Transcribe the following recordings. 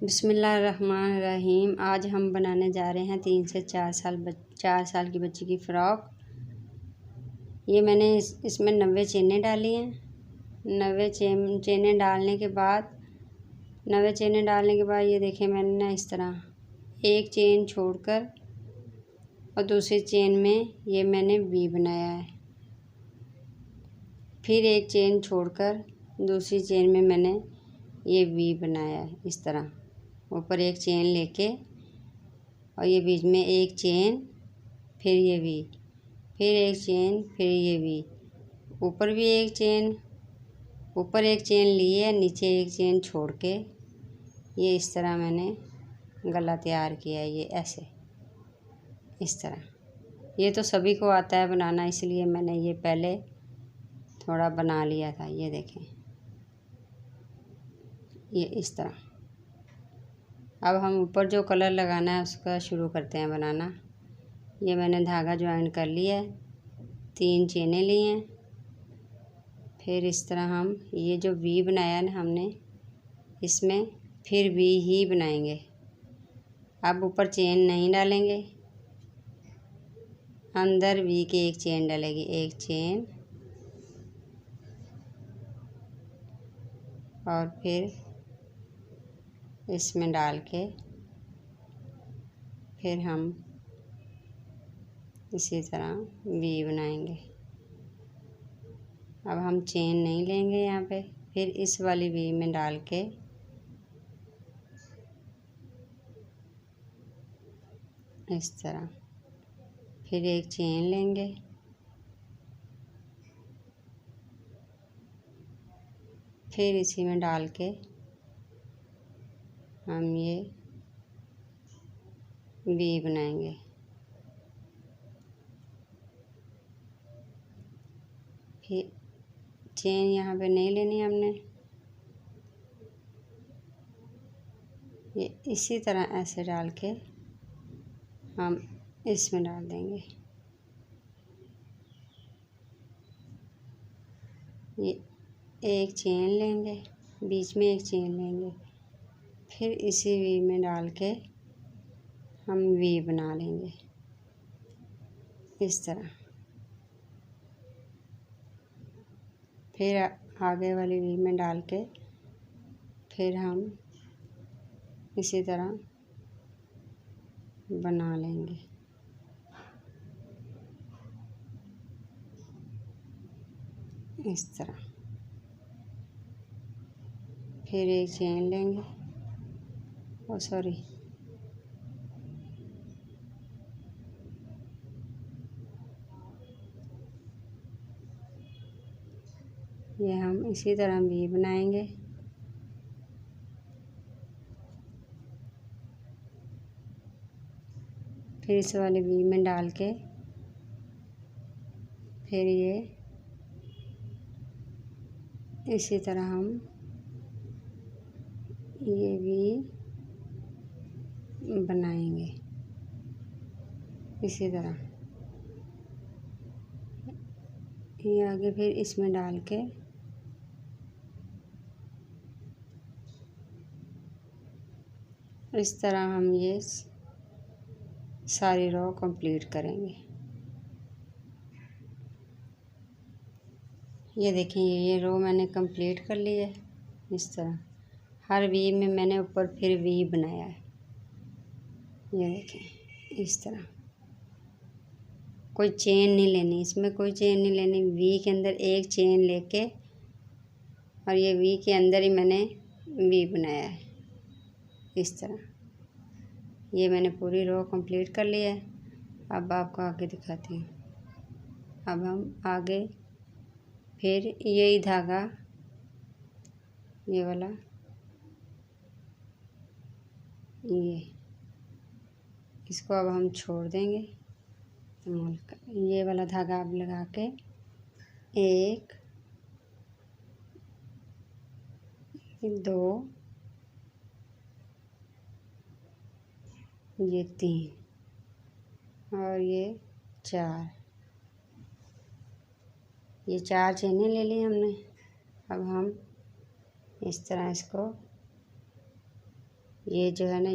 बिस्मिल्लाहिर्रहमानिर्रहीम। आज हम बनाने जा रहे हैं 3 से 4 साल की बच्ची की फ़्रॉक। ये मैंने इसमें 90 चेनें डाली हैं। 90 चेनें डालने के बाद ये देखें, मैंने ना इस तरह एक चेन छोड़कर और दूसरी चेन में ये मैंने वी बनाया है। फिर एक चेन छोड़कर दूसरी चेन में मैंने ये वी बनाया है। इस तरह ऊपर एक चेन लेके और ये बीच में एक चेन, फिर ये वी, फिर एक चेन, फिर ये वी, ऊपर भी एक चेन, ऊपर एक चेन लिए, नीचे एक चेन छोड़ के ये इस तरह मैंने गला तैयार किया है। ये ऐसे इस तरह। ये तो सभी को आता है बनाना, इसलिए मैंने ये पहले थोड़ा बना लिया था। ये देखें, ये इस तरह। अब हम ऊपर जो कलर लगाना है उसका शुरू करते हैं बनाना। ये मैंने धागा ज्वाइन कर लिया है, 3 चेनें ली हैं। फिर इस तरह हम ये जो वी बनाया ना हमने, इसमें फिर वी ही बनाएंगे। अब ऊपर चेन नहीं डालेंगे, अंदर वी की एक चेन डलेगी, एक चेन, और फिर इसमें डाल के फिर हम इसी तरह वी बनाएंगे। अब हम चेन नहीं लेंगे यहाँ पे, फिर इस वाली वी में डाल के इस तरह फिर एक चेन लेंगे, फिर इसी में डाल के हम ये वी बनाएंगे। फिर चेन यहाँ पे नहीं लेनी हमने, ये इसी तरह ऐसे डाल के हम इसमें डाल देंगे। ये एक चेन लेंगे, बीच में एक चेन लेंगे, फिर इसी वी में डाल के हम वी बना लेंगे इस तरह। फिर आगे वाली वी में डाल के फिर हम इसी तरह बना लेंगे। इस तरह फिर एक चेन लेंगे, सॉरी, ये हम इसी तरह वी बनाएंगे। फिर इस वाले वी में डाल के फिर ये इसी तरह हम ये वी बनाएंगे इसी तरह। ये आगे फिर इसमें डाल के इस तरह हम ये सारी रो कंप्लीट करेंगे। ये देखें, ये रो मैंने कंप्लीट कर ली है। इस तरह हर वी में मैंने ऊपर फिर वी बनाया है। ये देखें, इस तरह कोई चेन नहीं लेनी, इसमें कोई चेन नहीं लेनी। वी के अंदर एक चेन लेके और ये वी के अंदर ही मैंने वी बनाया है इस तरह। ये मैंने पूरी रो कंप्लीट कर लिया है। अब आपको आगे दिखाती हूँ। अब हम आगे फिर यही धागा, ये वाला, ये इसको अब हम छोड़ देंगे। ये वाला धागा अब लगा के एक, दो, ये 3 और ये 4, ये 4 चेनें ले ली हमने। अब हम इस तरह इसको ये जो है ना,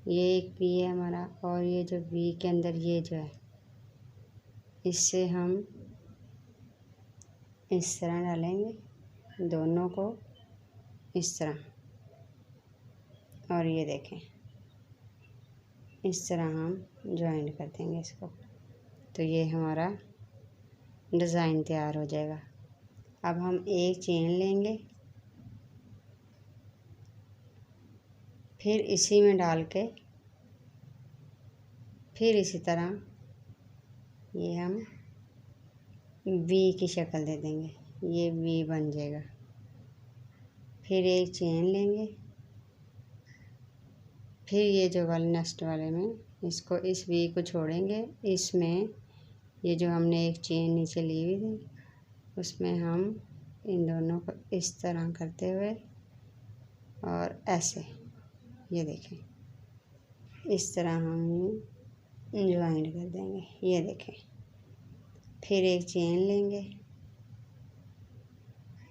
ये एक वी है हमारा, और ये जो वी के अंदर ये जो है, इससे हम इस तरह डालेंगे दोनों को, इस तरह। और ये देखें, इस तरह हम ज्वाइन कर देंगे इसको, तो ये हमारा डिज़ाइन तैयार हो जाएगा। अब हम एक चेन लेंगे, फिर इसी में डाल के फिर इसी तरह ये हम वी की शक्ल दे देंगे, ये वी बन जाएगा। फिर एक चेन लेंगे, फिर ये जो वाले नेक्स्ट वाले में इसको, इस वी को छोड़ेंगे, इसमें ये जो हमने एक चेन नीचे ली हुई थी उसमें हम इन दोनों को इस तरह करते हुए और ऐसे, ये देखें, इस तरह हम ज्वाइन कर देंगे। ये देखें, फिर एक चेन लेंगे,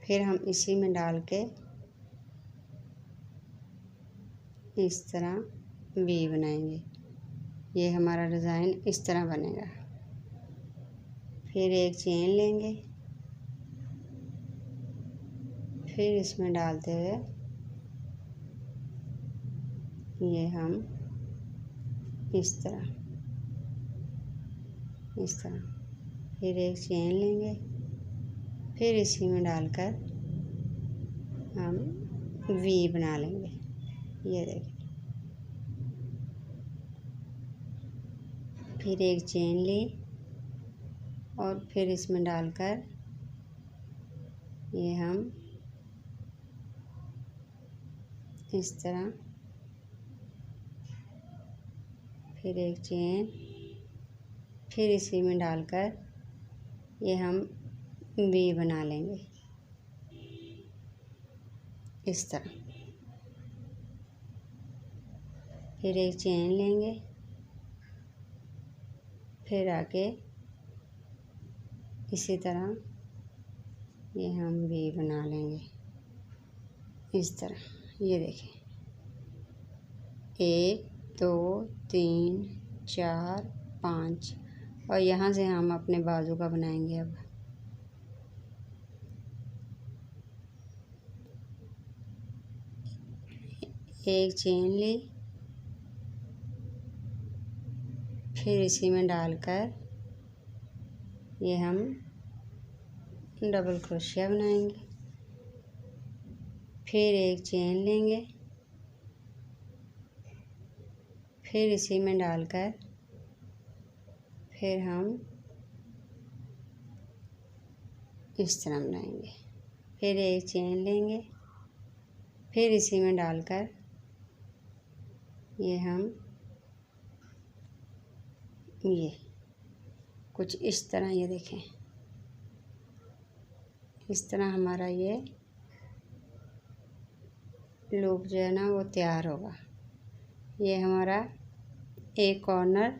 फिर हम इसी में डाल के इस तरह वी बनाएंगे। ये हमारा डिज़ाइन इस तरह बनेगा। फिर एक चेन लेंगे, फिर इसमें डालते हुए ये हम इस तरह फिर एक चेन लेंगे, फिर इसी में डालकर हम वी बना लेंगे। ये देखिए, फिर एक चेन ली और फिर इसमें डालकर ये हम इस तरह, फिर एक चेन, फिर इसी में डालकर ये हम वी बना लेंगे इस तरह। फिर एक चेन लेंगे, फिर आगे इसी तरह ये हम वी बना लेंगे इस तरह। ये देखें, 1 2 3 4 5, और यहाँ से हम अपने बाजू का बनाएंगे। अब एक चेन ली, फिर इसी में डालकर ये हम डबल क्रोशिया बनाएंगे। फिर एक चेन लेंगे, फिर इसी में डालकर फिर हम इस तरह बनाएंगे। फिर एक चेन लेंगे, फिर इसी में डालकर ये हम ये कुछ इस तरह, ये देखें, इस तरह हमारा ये लूप जो है ना वो तैयार होगा। ये हमारा एक कॉर्नर,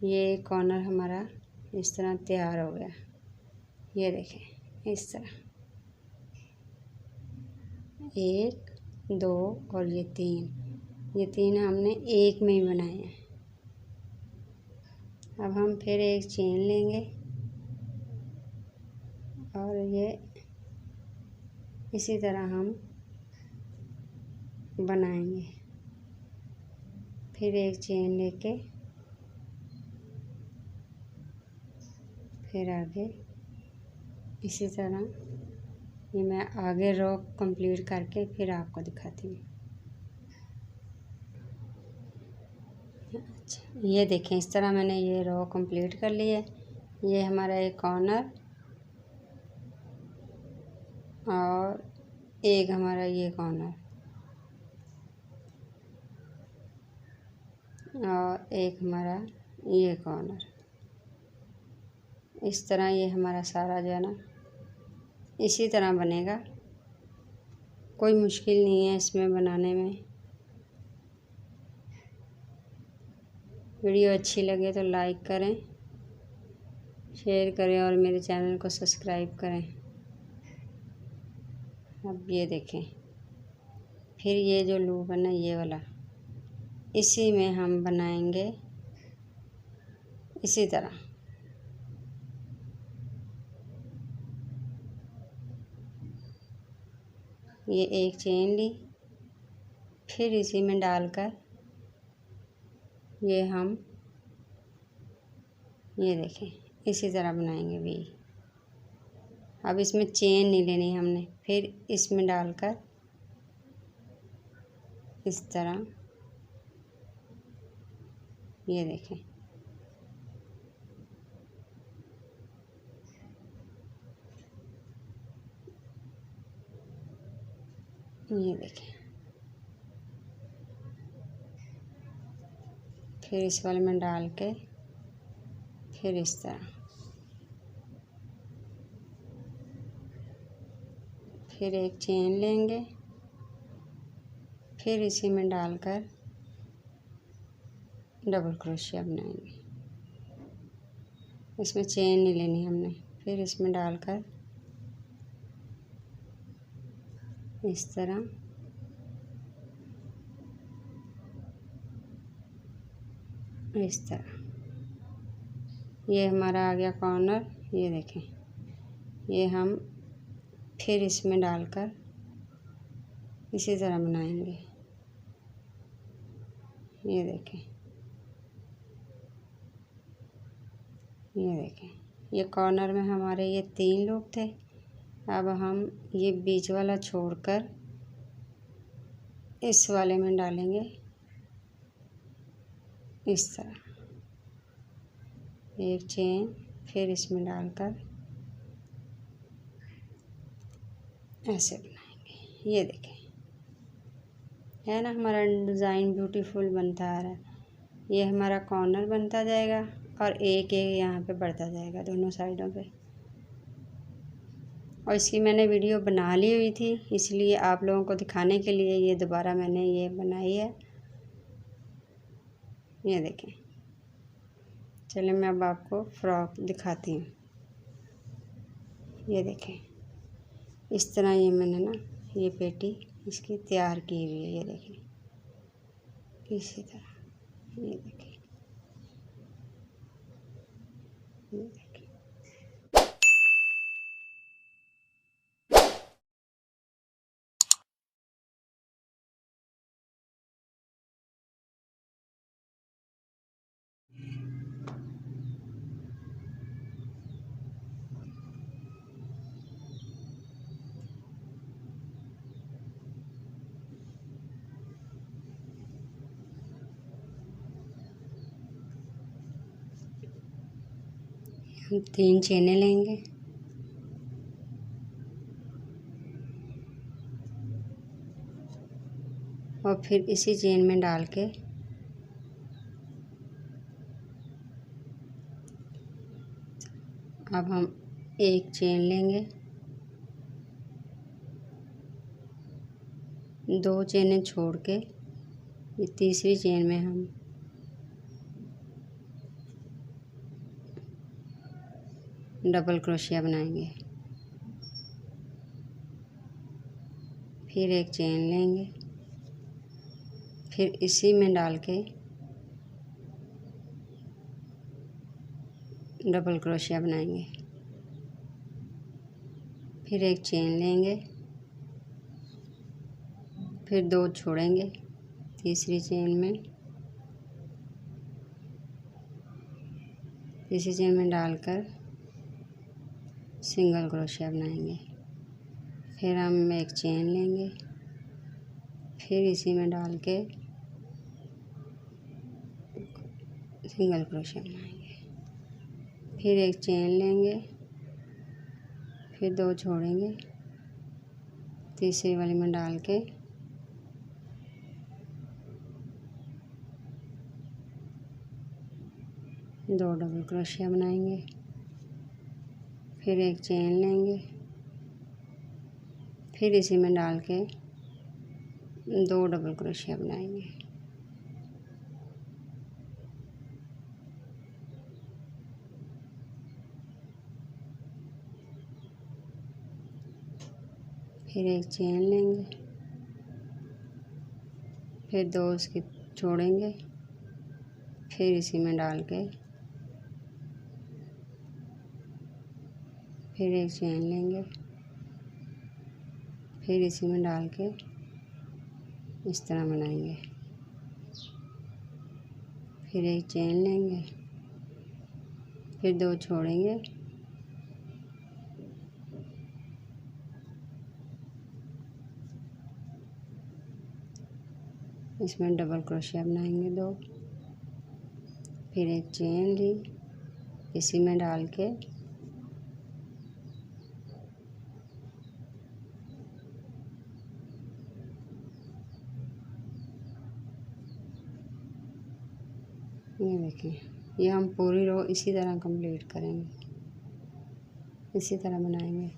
ये कॉर्नर हमारा इस तरह तैयार हो गया। ये देखें, इस तरह 1 2 और ये 3 हमने एक में ही बनाए हैं। अब हम फिर एक चेन लेंगे और ये इसी तरह हम बनाएंगे। फिर एक चेन लेके फिर आगे इसी तरह, ये मैं आगे रो कंप्लीट करके फिर आपको दिखाती हूँ। अच्छा, ये देखें, इस तरह मैंने ये रो कंप्लीट कर ली है। ये हमारा एक कॉर्नर और एक हमारा ये कॉर्नर और एक हमारा ये कॉर्नर। इस तरह ये हमारा सारा जो है ना इसी तरह बनेगा। कोई मुश्किल नहीं है इसमें बनाने में। वीडियो अच्छी लगे तो लाइक करें, शेयर करें और मेरे चैनल को सब्सक्राइब करें। अब ये देखें, फिर ये जो लूप है ना ये वाला, इसी में हम बनाएंगे इसी तरह। ये एक चेन ली, फिर इसी में डालकर ये हम ये देखें इसी तरह बनाएंगे वी। अब इसमें चेन नहीं लेनी हमने, फिर इसमें डालकर इस तरह ये देखें, ये देखें, फिर इस वाले में डाल के फिर इस तरह, फिर एक चेन लेंगे, फिर इसी में डालकर डबल क्रोशिया बनाएंगे। इसमें चेन नहीं लेनी हमने, फिर इसमें डालकर इस तरह इस तरह। ये हमारा आ गया कॉर्नर। ये देखें, ये हम फिर इसमें डालकर इसी तरह बनाएंगे। ये देखें, ये देखें, ये कॉर्नर में हमारे ये 3 लूप थे। अब हम ये बीच वाला छोड़कर इस वाले में डालेंगे इस तरह, एक चेन, फिर इसमें डालकर ऐसे बनाएंगे। ये देखें, है ना हमारा डिज़ाइन ब्यूटीफुल बनता आ रहा है। ये हमारा कॉर्नर बनता जाएगा और एक एक यहाँ पे बढ़ता जाएगा दोनों साइडों पे। और इसकी मैंने वीडियो बना ली हुई थी, इसलिए आप लोगों को दिखाने के लिए ये दोबारा मैंने ये बनाई है। ये देखें, चलिए मैं अब आपको फ्रॉक दिखाती हूँ। ये देखें, इस तरह ये मैंने ना ये पेटी इसकी तैयार की हुई है। ये देखें इसी तरह, ये देखें, ये देखें। हम 3 चेनें लेंगे, और फिर इसी चेन में डाल के अब हम एक चेन लेंगे, 2 चेनें छोड़ के ये तीसरी चेन में हम डबल क्रोशिया बनाएंगे। फिर एक चेन लेंगे, फिर इसी में डाल के डबल क्रोशिया बनाएंगे। फिर एक चेन लेंगे, फिर 2 छोड़ेंगे तीसरी चेन में, तीसरी चेन में डालकर सिंगल क्रोशिया बनाएंगे। फिर हम एक चेन लेंगे, फिर इसी में डाल के सिंगल क्रोशिया बनाएंगे। फिर एक चेन लेंगे, फिर 2 छोड़ेंगे, तीसरी वाली में डाल के दो डबल क्रोशिया बनाएंगे। फिर एक चेन लेंगे, फिर इसी में डाल के 2 डबल क्रोशिया बनाएंगे। फिर एक चेन लेंगे, फिर 2 उसकी छोड़ेंगे, फिर इसी में डाल के फिर एक चेन लेंगे, फिर इसी में डाल के इस तरह बनाएंगे। फिर एक चेन लेंगे, फिर 2 छोड़ेंगे, इसमें डबल क्रोशिया बनाएंगे 2, फिर एक चेन ली, इसी में डाल के ये देखें, ये हम पूरी रो इसी तरह कंप्लीट करेंगे, इसी तरह बनाएंगे।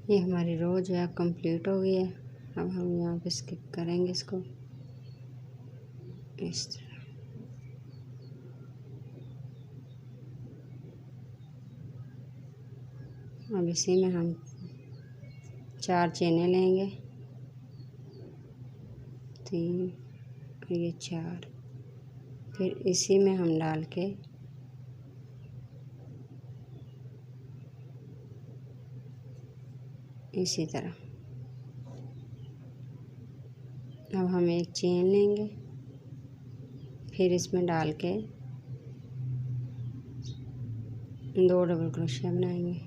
ये हमारी रो जो है कंप्लीट हो गई है। अब हम यहाँ पे स्किप करेंगे इसको इस तरह। अब इसी में हम 4 चेनें लेंगे, 3 और ये 4, फिर इसी में हम डाल के इसी तरह अब हम एक चेन लेंगे, फिर इसमें डाल के 2 डबल क्रोशिया बनाएंगे।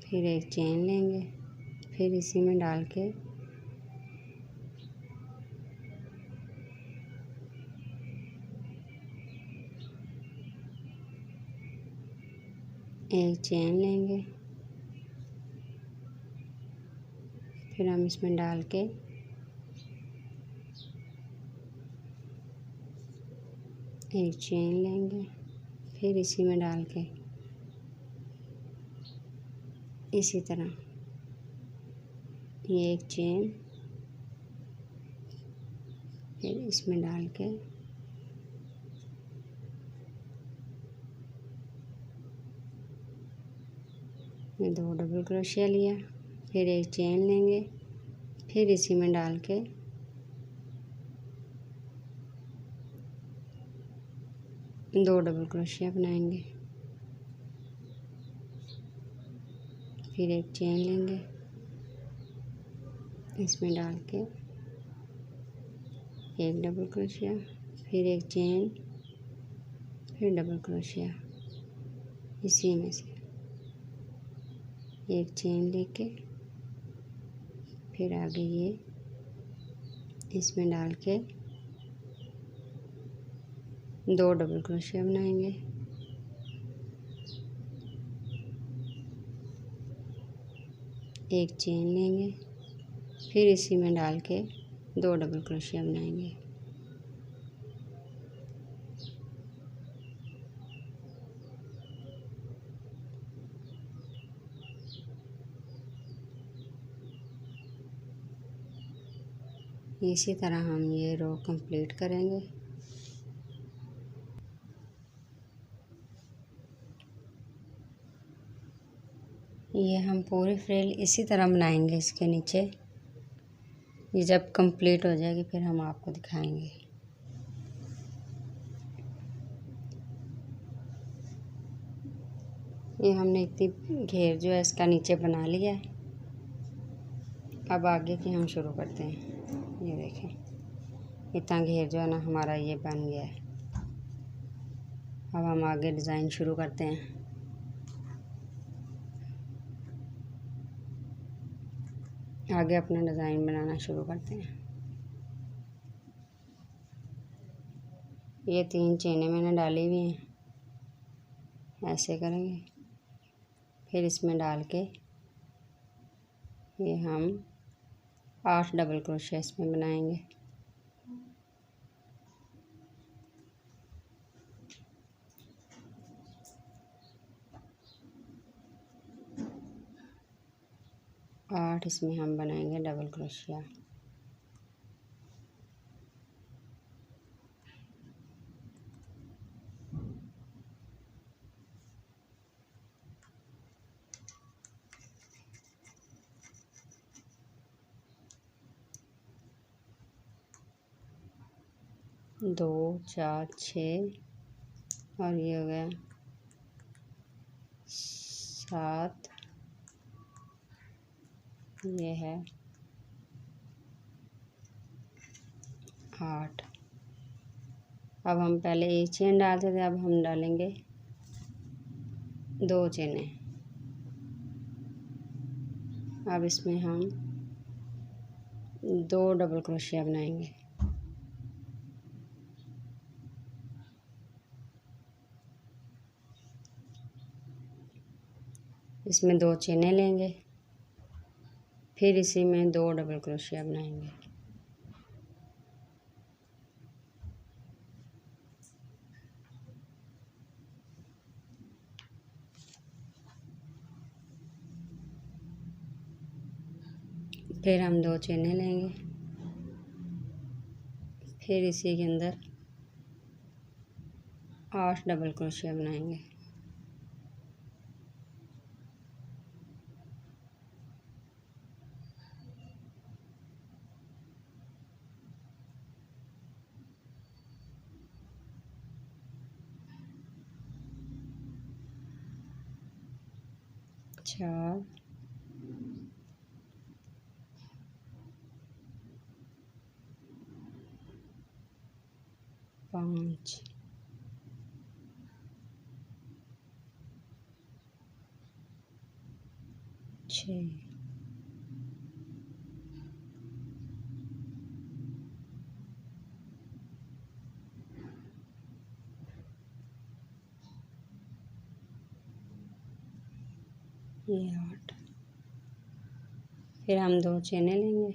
फिर एक चेन लेंगे, फिर इसी में डाल के एक चेन लेंगे, फिर हम इसमें डाल के एक चेन लेंगे, फिर इसी में डाल के इसी तरह ये एक चेन, फिर इसमें डाल के ये 2 डबल क्रोशिया लिया, फिर एक चेन लेंगे, फिर इसी में डाल के दो डबल क्रोशिया बनाएंगे, फिर एक चेन लेंगे, इसमें डाल के एक डबल क्रोशिया, फिर एक चेन, फिर डबल क्रोशिया, इसी में से एक चेन लेके फिर आगे ये इसमें डाल के 2 डबल क्रोशिया बनाएंगे, एक चेन लेंगे, फिर इसी में डाल के 2 डबल क्रोशिया बनाएंगे। इसी तरह हम ये रो कंप्लीट करेंगे। ये हम पूरी फ्रिल इसी तरह बनाएंगे। इसके नीचे ये जब कंप्लीट हो जाएगी फिर हम आपको दिखाएंगे। ये हमने इतनी घेर जो है इसका नीचे बना लिया है। अब आगे की हम शुरू करते हैं। ये देखें इतना घेर जो है ना हमारा ये बन गया है। अब हम आगे डिज़ाइन शुरू करते हैं। आगे अपना डिज़ाइन बनाना शुरू करते हैं। ये 3 चेनें मैंने डाली हुई हैं, ऐसे करेंगे, फिर इसमें डाल के ये हम 8 डबल क्रोशिया इसमें बनाएंगे। आठ इसमें हम बनाएंगे डबल क्रोशिया। दो, 4, 6 और ये हो गया 7, ये है 8। अब हम पहले एक चेन डालते थे, अब हम डालेंगे 2 चेनें। अब इसमें हम 2 डबल क्रोशिया बनाएंगे। इसमें 2 चेनें लेंगे, फिर इसी में 2 डबल क्रोशिया बनाएंगे। फिर हम 2 चेनें लेंगे, फिर इसी के अंदर 8 डबल क्रोशिया बनाएंगे। चार, 5, 6, 8। फिर हम 2 चेनें लेंगे,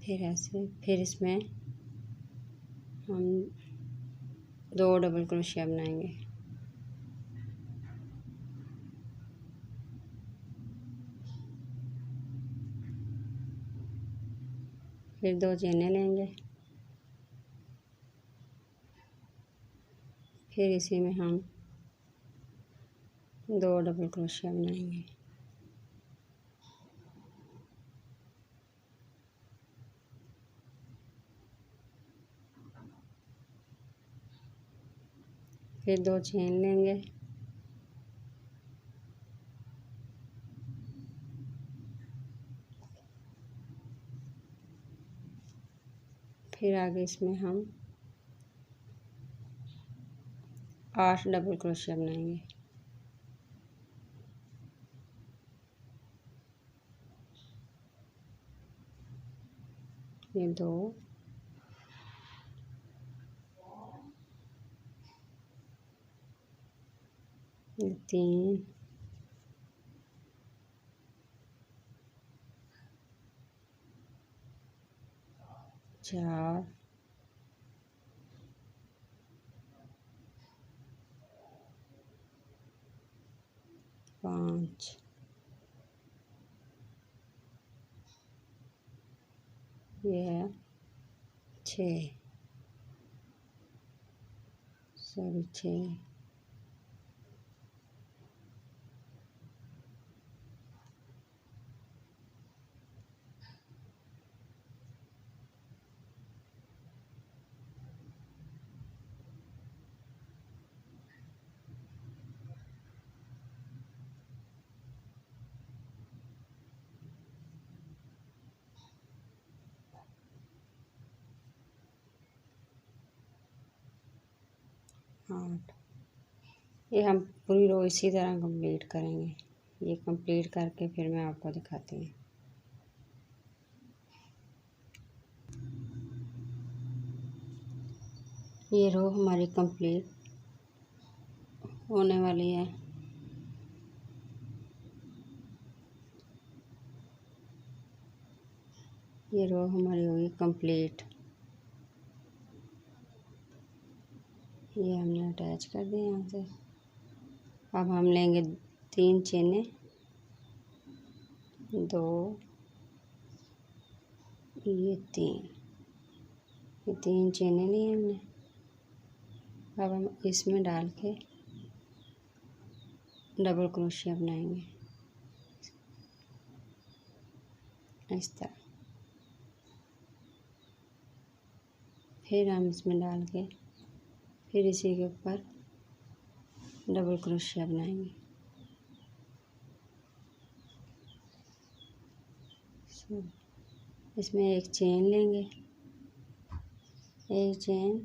फिर ऐसे, फिर इसमें हम 2 डबल क्रोशिया बनाएंगे। फिर 2 चेनें लेंगे, फिर इसी में हम 2 डबल क्रोशिया बनाएंगे। फिर 2 चेन लेंगे, फिर आगे इसमें हम 8 डबल क्रोशिया बनाएंगे। ये 2, ये 3, 4, 5, 6, सॉरी 6, 8। ये हम पूरी रो इसी तरह कंप्लीट करेंगे। ये कंप्लीट करके फिर मैं आपको दिखाती हूँ। ये रो हमारी कंप्लीट होने वाली है। ये रो हमारी होगी कंप्लीट। ये हमने अटैच कर दिया यहाँ से। अब हम लेंगे 3 चेनें, 2, ये 3 चेनें लिए हमने। अब हम इसमें डाल के डबल क्रोशिया बनाएंगे इस तरह। फिर हम इसमें डाल के फिर इसी के ऊपर डबल क्रोशिया बनाएंगे। इसमें एक चेन लेंगे, एक चेन,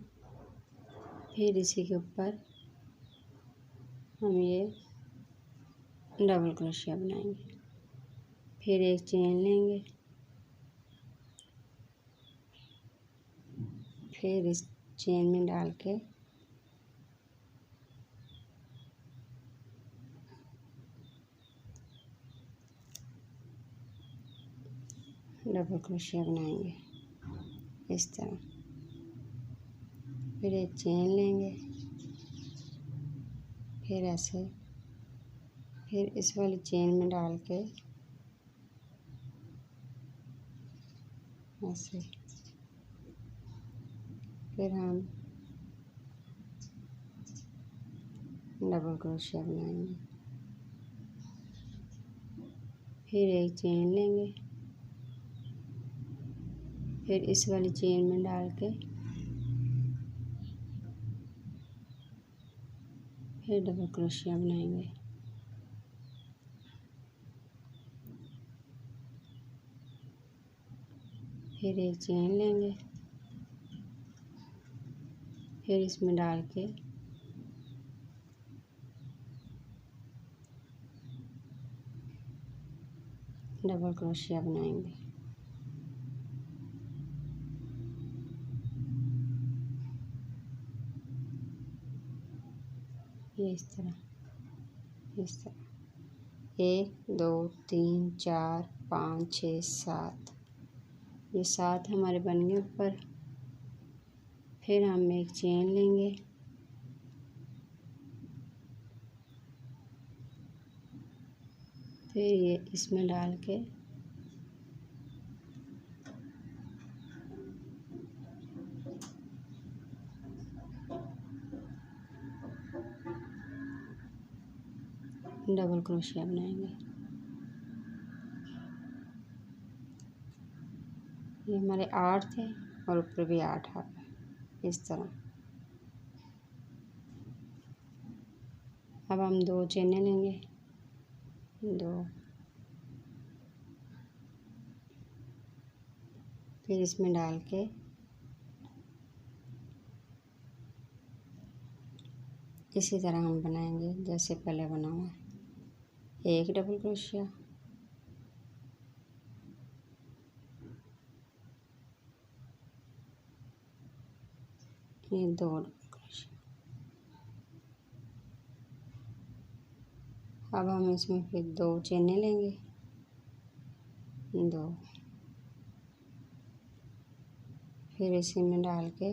फिर इसी के ऊपर हम ये डबल क्रोशिया बनाएंगे। फिर एक चेन लेंगे, फिर इस चेन में डाल के डबल क्रोशिया बनाएंगे इस तरह। फिर एक चेन लेंगे, फिर ऐसे, फिर इस वाली चेन में डाल के ऐसे फिर हम डबल क्रोशिया बनाएंगे। फिर एक चेन लेंगे, फिर इस वाली चेन में डाल के फिर डबल क्रोशिया बनाएंगे। फिर एक चेन लेंगे, फिर इसमें डाल के डबल क्रोशिया बनाएंगे। ये इस तरह 1 2 3 4 5 6 7, ये 7 हमारे बन गए ऊपर। फिर हम एक चेन लेंगे, फिर ये इसमें डाल के डबल क्रोशिया बनाएंगे। ये हमारे 8 थे और ऊपर भी 8 आ गए इस तरह। अब हम 2 चेनें लेंगे, 2, फिर इसमें डाल के इसी तरह हम बनाएंगे जैसे पहले बना हुआ है। एक डबल क्रोशिया, ये 2 डबल क्रोशिया। अब हम इसमें फिर 2 चेनें लेंगे, 2, फिर इसी में डाल के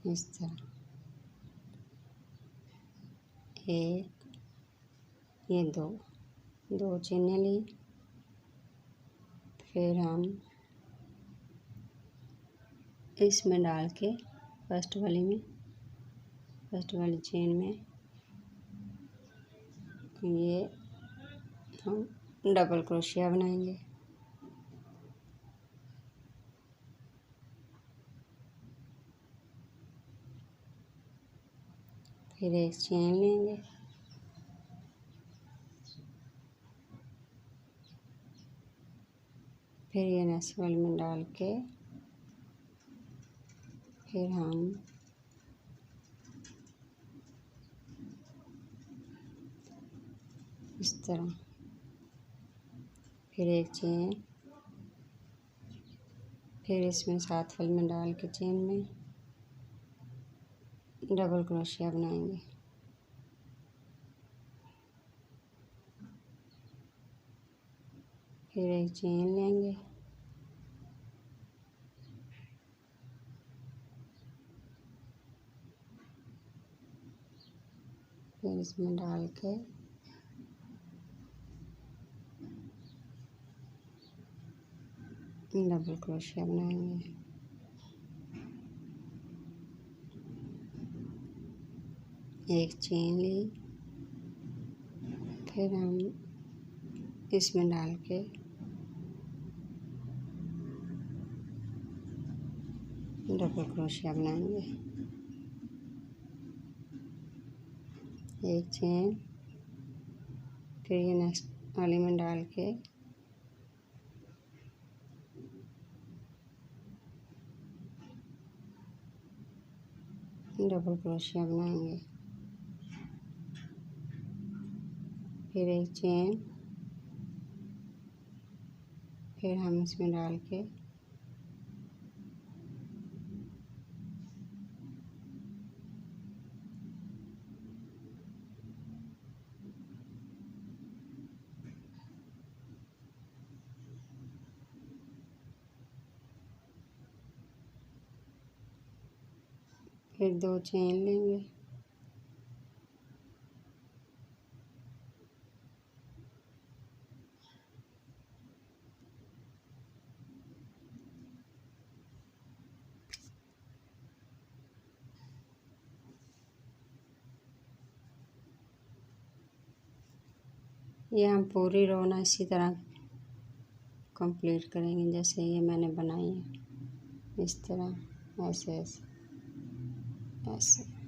इस तरह 1, ये 2 चेनें ली। फिर हम इसमें डाल के फर्स्ट वाली चेन में ये हम डबल क्रोशिया बनाएंगे। फिर एक चेन लेंगे, फिर ये नेक्स्ट वाले में डाल के फिर हम इस तरह फिर एक चेन, फिर इसमें 7 वाले में डाल के चेन में डबल क्रोशिया बनाएंगे। फिर एक चेन लेंगे, फिर इसमें डाल के डबल क्रोशिया बनाएंगे। एक चेन ली, फिर हम इसमें डाल के डबल क्रोशिया बनाएंगे। एक चेन, फिर ये नेक्स्ट वाले में डाल के डबल क्रोशिया बनाएंगे। फिर एक चेन, फिर हम इसमें डाल के फिर 2 चेन लेंगे। ये हम पूरी रो ना इसी तरह कंप्लीट करेंगे जैसे ये मैंने बनाई है, इस तरह ऐसे ऐसे ऐसे।